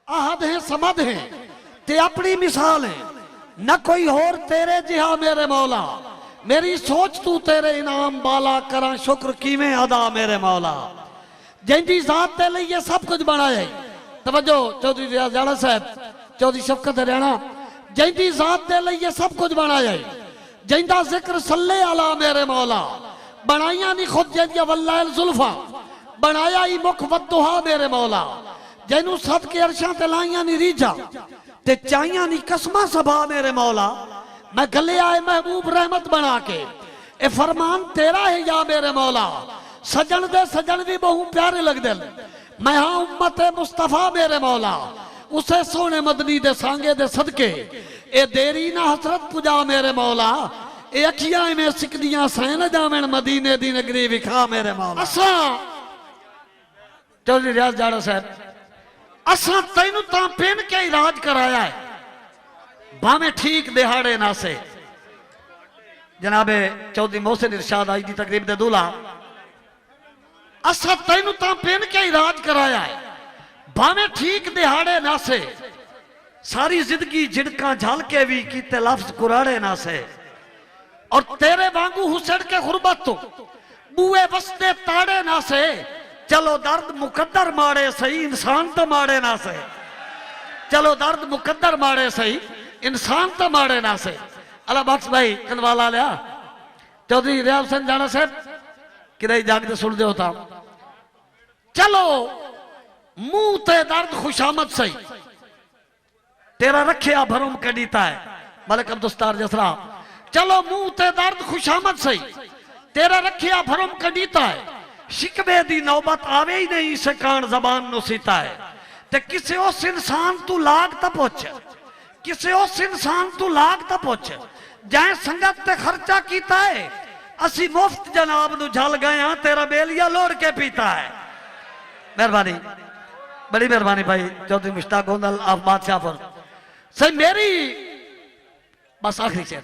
आहद है समद है ते अपनी मिसाल है न कोई और तेरे जिहा मेरे मौला। मेरी सोच तू तेरे इनाम बाला करा शुक्र किवें अदा मेरे मौला। जिंदी जात ते लिए ये सब कुछ बनाया। तवज्जो चौधरी रियाज जाड़ा साहब, चौधरी शफकत हरियाणा। जिंदी जात ते लिए ये सब कुछ बनाया। जिंदा जिक्र सल्ले अला मेरे मौला। बनाइया नहीं खुद जिंदिया वल्लाल जुल्फा, बनाया ही मुख वद्दुहा मेरे मौला। जैनू सद के अरशा ते लाइया नहीं रीझा ते चाइया नहीं कसमा सभा मेरे मौला। मैं गले आए महबूब रहमत बना के ए फरमान तेरा है या मेरे मौला। सजन दे सजन भी बहु प्यारे लगदे। मैं हाँ उम्मत मुस्तफा मेरे मौला। उसे सोने मदनी दे सांगे दे सदके ए देरी ना हसरत पुजा मेरे मौला। ए अखियां में सिकदियां सैन जावन मदीने दी नगरी विखा मेरे मौला। असा चौधरी रियाज जाड़ा साहब, असा तेनू तां पेन के इलाज कराया है भावे ठीक दिहाड़े ना से। जनाबे चौधरी मोहसिन इरशाद आई दी तकरीब दे दूल्हा। असा तेनू तां पेन के इलाज कराया है भावे ठीक दिहाड़े ना से। सारी जिंदगी झिड़का झाल के भी कीते लफ्ज कुराड़े ना से। और तेरे वांगू हुसैन के गुरबत तो बुए बसते ताड़े ना से। चलो दर्द मुकद्दर मारे सही इंसान तो मारे ना से। चलो दर्द मुकद्दर मारे सही इंसान तो मारे ना से। अल्लाह बख्श भाई कनवाला लिया चौधरी रियाज हुसैन जाड़ा साहब कि जाग के सुन दो था। चलो मुंह ते दर्द खुशामद सही तेरा रखिया भरम कड़ीता है मलिक अब्दुस्तार जसरा। चलो मुंह ते दर्द खुशामद सही तेरा रखिया भरम कड़ीता है। शिकवे दी नौबत आवे ही नहीं से कान जबान नु सीता है। ते किसे उस इंसान तू लाग ता पुछ, किसे उस इंसान तू लाग ता पुछ जै संगत ते खर्चा कीता है। असी मुफ्त जनाब नु झल गए हां तेरा बेलिया लोड़ के पीता है। मेहरबानी, बड़ी मेहरबानी भाई चौधरी मुश्ताक गोंदल आप बादशाहपुर सही। मेरी बस आखिरी शेर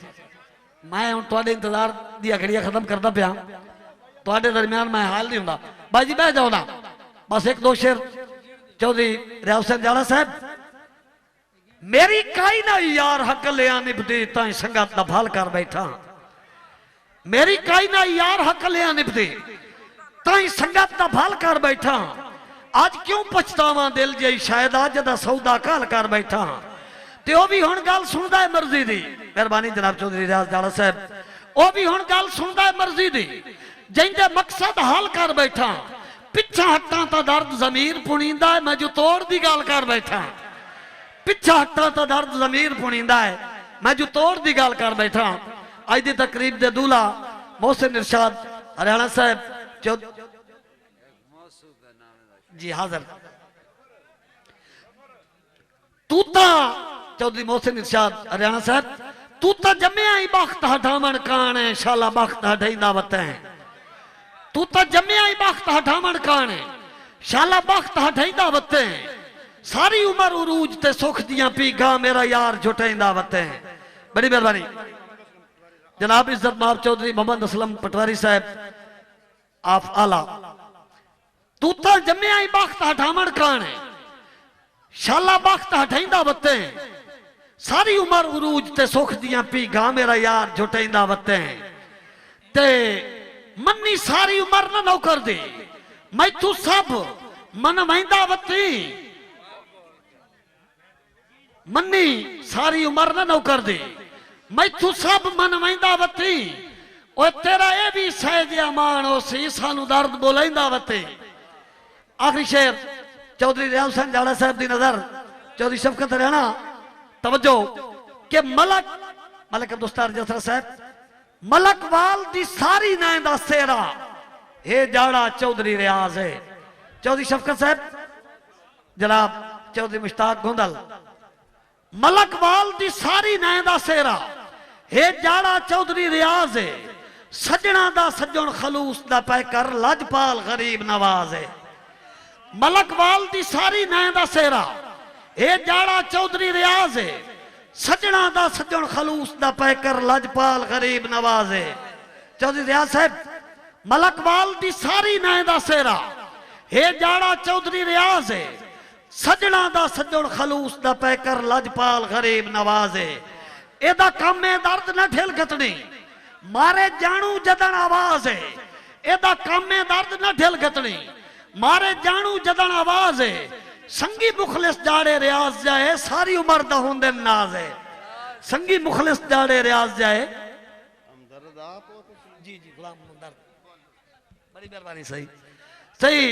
मैं हूं तुहाडे इंतजार दी घड़ियां खत्म करदा पिया। तुहाडे दरमियान मैं हाल नहीं हुंदा भाई जी, बह जाओ ना। बस एक दो शेर चौधरी रियाज हुसैन जाड़ा साहब। मेरी काई ना यार हक लिया निभदी ताई संगत दा भाल कर बैठा। मेरी काई ना यार हक लिया निभदी ताई संगत दा भाल कर बैठा। आज क्यों पछतावा दिल जई शायद अज दा सौदा काल कर बैठा। ते ओ भी हुण गल सुनदा है मर्जी दी। मेहरबानी जनाब चौधरी रियाज जाड़ा साहब। ओ भी हुण गल सुनदा है मर्जी दी जिंदे मकसद हल कर बैठा। पिछा हटा तो दर्द जमीर पुणींदा है मैं जो तोड़ दी गल कर बैठा। पिछा हटा तो दर्द जमीर पुणींदा है मैं जो तोड़ दी गल कर बैठा। अज दी तकरीब दे दूल्हा मोहसिन इरशाद हरियाणा साहब जी हाजिर। तूता चौधरी मोहसिन इरशाद हरियाणा साहब। तूता जम्मिया ही बख्त हटावण कान है शाला बख्त हटाइंदा वत है। तूता जम्मिया ही बख्त हटावण कान है शाला बख्त हटाइंदा वत है। सारी उम्र उरूज ते सुख दियां पीगा मेरा यार जुटाइंदा वत है। बड़ी मेहरबानी जनाब इज्जत माफ चौधरी मोहम्मद असलम पटवारी साहब आप आला। तूता जम्मिया ही बख्त हटावण कान है शाला बख्त हटाइंदा वत है। सारी उम्र उरूज ते सुख दियां पीगा मेरा यार जुटाइंदा वत है। ते मन्नी सारी उम्र ना नौकर दे मैं तू सब मन वहिंदा वती। मन्नी सारी उम्र ना नौकर दे मैं तू सब मन वहिंदा वती। और तेरा ये भी सहज अमान हो सी सानू दर्द बोलाइंदा वते। आखिरी शेर चौधरी रियाज हुसैन जाड़ा साहब दी नजर चौधरी शफकत हरियाणा। तवज्जो के मलक अब्दुस्तार जसरा साहब मलकवाल दी सारी नाय दा सेरा हे जाड़ा चौधरी रियाज है। चौधरी शफकत साहब जनाब चौधरी मुश्ताक गोंदल। मलकवाल दी सारी नाय दा सेरा हे जाड़ा चौधरी रियाज है। सजना दा सज्जन खलूस दा पैकर लजपाल गरीब नवाज है। मलकवाल दी सारी नाय दा सेरा हे जाड़ा चौधरी रियाज है। सजना दा सज्जन खलूस दा पैकर लजपाल गरीब नवाज है। चौधरी रियाज साहब मलकवाल दी सारी नाय दा सेरा हे जाड़ा चौधरी रियाज है। सजना दा सज्जण खलूस दा पैकर लजपाल गरीब नवाजे एदा काम है दर्द न ठेल घटनी मारे जानू जदन आवाज है एदा काम है दर्द न ठेल घटनी मारे जानू जदन आवाज है संगी मुखलिस जाड़े रियाज जाए सारी उम्र दा होंदे नाज है संगी मुखलिस जाड़े रियाज जाए जी जी गुलाम दर्द बड़ी मेहरबानी सही सही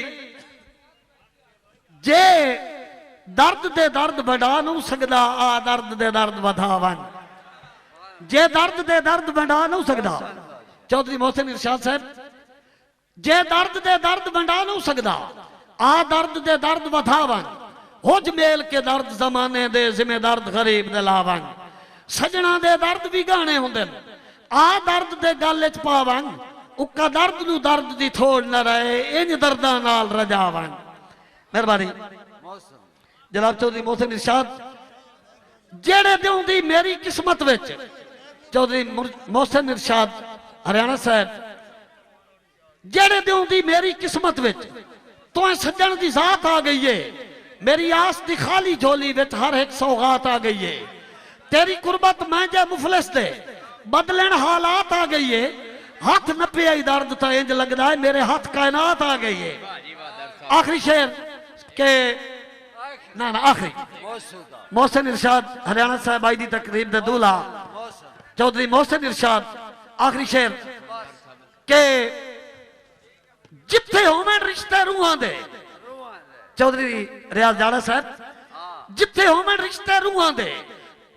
जे दर्द दे दर्द बढ़ा नहीं सकता आ दर्द दे दर्द वधावन जे दर्द दे दर्द बढ़ा नहीं सकता चौधरी मोहसिन इरशाद साहब जे दर्द दे दर्द बढ़ा नहीं सकता आ दर्द दे दर्द वधावन हुज मेल के दर्द जमाने दे जिम्मे दर्द गरीब दे लावन सजना दे दर्द भी गाने होंदे आ दर्द दे गल च पावन उका दर्द नू दर्द दी थोड़ न रहे इंज दर्दा नाल रजावन मेहरबानी जनाब चौधरी मोहसिन इरशाद जेड़े दिउंदी मेरी किस्मत विच चौधरी मोहसिन इरशाद हरियाणा साहब जेड़े दिउंदी मेरी किस्मत विच तो सज्जन दी जात आ गई है मेरी आस दी खाली झोली विच हर एक सौगात आ गई है तेरी कुर्बत मैं जे मुफलिस दे बदलन हालात आ गई है हाथ न पे आई दर्द तो इंज लगता है मेरे हाथ कायनात आ गई है आखिरी शेर के ना ना आखिरी मोहसिन इरशाद हरियाणा साहब आई दी तकरीब दे दूल्हा चौधरी मोहसिन इरशाद आखिरी शेर के जिथे होवे रिश्ते रूहां दे चौधरी रियाज जाड़ा साहब जिथे होवे रिश्ते रूहां दे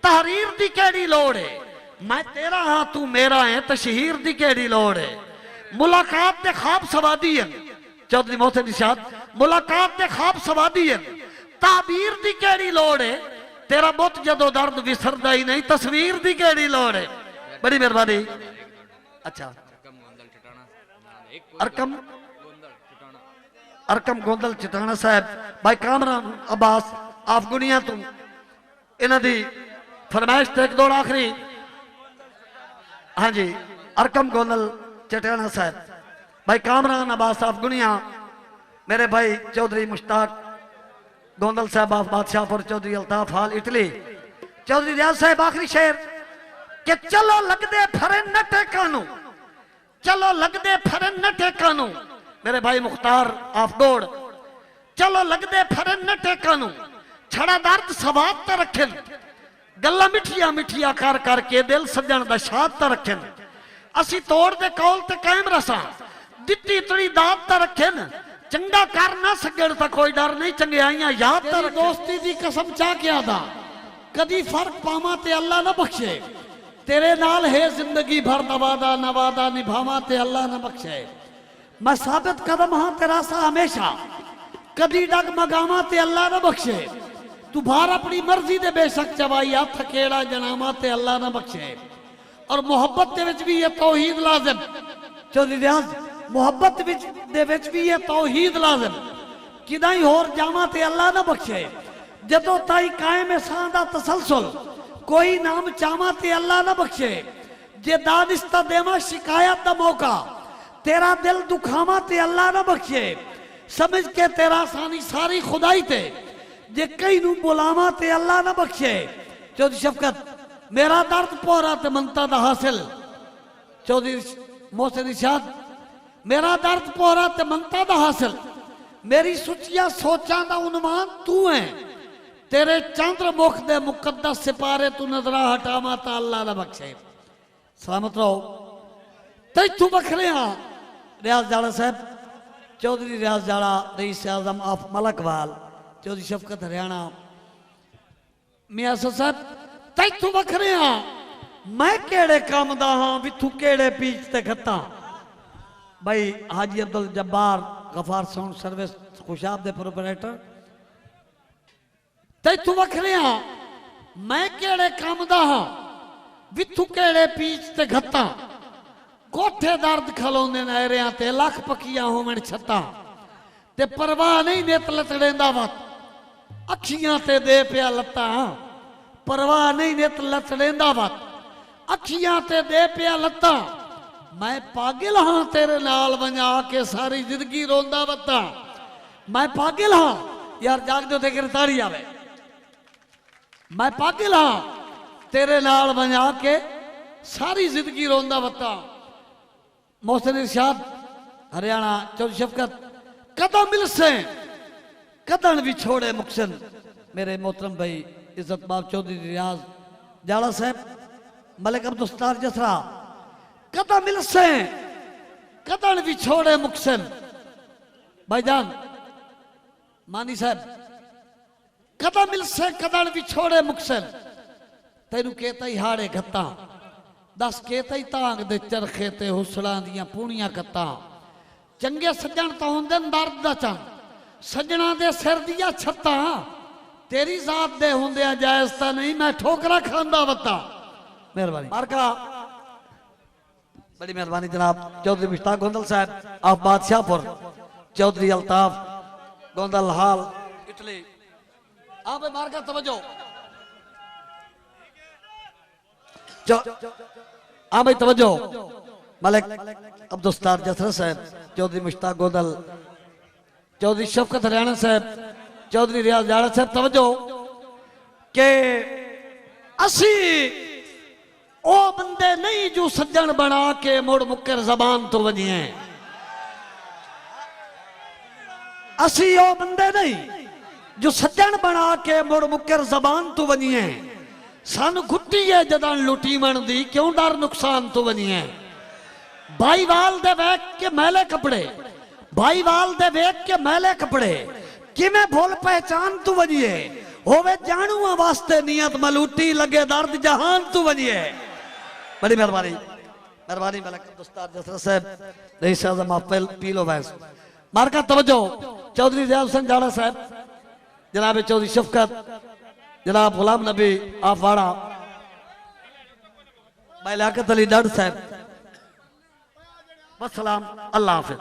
तहरीर दी केड़ी लोड़ है मैं तेरा हाँ तू मेरा है तशहीर दी केड़ी लोड़ है मुलाकात दे ख्वाब सवादी है चौधरी मोहसिन इरशाद मुलाकात दे ख्वाब सवादी है ताबीर दी केड़ी लोड़ है तेरा बुत जदों दर्द विसरदा ही नहीं तस्वीर दी केड़ी लोड़ है बड़ी मेहरबानी अच्छा अरकम गोंदल चटाना साहब भाई कामरान अब्बास अफगुनिया तू इन्हां दी फरमाइश ते एक दो आखिरी हाँ जी अरकम गोंदल चटाना साहब भाई कामरान अब्बास अफगुनिया मेरे भाई चौधरी मुश्ताक गोंदल साहब ऑफ बादशाहपुर चौधरी अल्ताफ हाल इटली चौधरी रियाज साहब आखिरी शेर के चलो लगदे फरे न टेकानू चलो लगदे फरे न टेकानू मेरे भाई मुख्तार आफगोड़ चलो लगदे फरे न टेकानू छड़ा दर्द सवाद त रखन गल्ला मिठिया मिठिया कर करके दिल सजन दा शाद त रखन असी तोड़ दे कौल ते कायम रसा दित्ती तड़ी दात त रखन चंगा कर ना सगड़ ता कोई डर नहीं चंगियाइयां याद त दोस्ती दी कसम चा के आदा कदी फर्क पावा ते अल्लाह ना बख्शे तेरे नाल है जिंदगी भर नवादा नवादा निभावा ते अल्लाह ना बख्शे मैं साबित कदम हाँ तेरा सा हमेशा कदी डगमगावा ते अल्लाह ना बख्शे तू बाहर अपनी मर्जी दे बेशक चवाई हाथ थकेड़ा जनामा ते अल्लाह ना बख्शे और मोहब्बत दे विच भी ये तौहीद लाजिम चौधरी रियाज मोहब्बत दे विच भी ये तौहीद लाजिम किदा ही होर जावा ते अल्लाह ना बख्शे जदों ताई कायम सां दा तसलसल कोई नाम चावा ते अल्लाह ना बख्शे जे दानिस्ता देवा शिकायत दा मौका तेरा दिल दुखावा ते अल्लाह ना बख्शे समझ के तेरा सानी सारी खुदाई ते जे कई नू बुलावा ते अल्लाह ना बख्शे चौधरी शफकत मेरा दर्द पोरा ते मनता दा हासिल चौधरी मोहसिन इरशाद मेरा दर्द पोरा ते मनता दा हासिल मेरी सुचिया सोचा दा उन्वान तू है तेरे चंद्र मुख दे मुकद्दस सिपारे तू नजरा हटावा ता अल्लाह ना बख्शे सलामत रहो तैथू बखरे हाँ रियाज जाड़ा साहब चौधरी रियाज जाड़ा rice Azam of Malakwal Chaudhary शफकत हरियाणा मियां साहब तैथू बखरे हाँ मैं केड़े काम दा हाँ विथू केड़े पीच ते खत्ता भाई हाजी अब्दुल जब्बार गफार साउंड सर्विस खुशाब दे प्रोपराइटर तैथू बखरे हाँ मैं केड़े काम दा हाँ विथू केड़े पीच ते खत्ता कोठे दर्द खलोंदे नहरियां ते लख पकियां होवन छत्ता ते परवाह नहीं नित लतड़ेंदा वत अखियां ते दे पिया लत्ता परवाह नहीं नित लतड़ेंदा वत अखियां ते दे पिया लत्ता मैं पागल हाँ तेरे नाल वंजा के सारी जिंदगी रोंदा वत्ता मैं पागल हाँ यार जाग दो ते गिरफ्तारी आवे मैं पागल हाँ तेरे नाल बना के सारी जिंदगी रोंदा वता मोहसिन इरशाद हरियाणा चौधरी शफकत कदम मिल से कदम भी छोड़े मुक्सन मेरे मोहतरम भाई इज्जत बाब चौधरी रियाज जाला साहब मलिक अब्दुल सत्तार जसरा कदम मिल से कदम भी छोड़े मुक्सन भाईजान मानी साहब कदम मिल से कदम भी छोड़े मुक्सन तेनू कहता ही हाड़े घत्ता दस कहता ही तांग दे चरखे ते हुसड़ा दियां पूनियां कत्ता चंगे सज्जन तो होंदे दर्द दा चंग सज्जना दे सिर दिया छत्ता तेरी जात दे होंदे जायज ता नहीं मैं ठोकरा खांदा वता मेहरबानी मारका बड़ी मेहरबानी जनाब चौधरी मुश्ताक गोंदल साहब आप बादशाहपुर चौधरी अल्ताफ गोंदल हाल इटली आप मारका तवज्जो हाँ भाई तवज्जो मलिक अब्दुल सत्तार जसरा साहब चौधरी मुश्ताक गोंदल चौधरी शफकत हरियाणा साहब चौधरी रियाज जाड़ा साहब तवज्जो के असी ओ बंदे नहीं जो सज्जन बना के मुड़ मुक्कर जबान तो वजिए असी ओ बंदे नहीं जो सज्जन बना के मुड़ मुक्कर जबान तो वजिए सन घुट्टी है जदां लुटी मन दी क्यों डर नुकसान तो वजिए भाईवाल दे वेख के मैले कपड़े भाईवाल दे वेख के मैले कपड़े किमें भूल पहचान तू वजिए होवे जानू वास्ते नियत मलूटी लगे दर्द जहान तू वजिए बड़ी मेहरबानी मेहरबानी मलिक अब्दुल सत्तार जसरा साहब रईस आज़म आप पीलो वैस मारका तवज्जो चौधरी रियाज हुसैन जाड़ा साहब जनाब चौधरी शफकत जनाब गुलाम नबी आफवाड़ा भाई लियाकत अली डर साहब वसलाम अल्लाह हाफिज।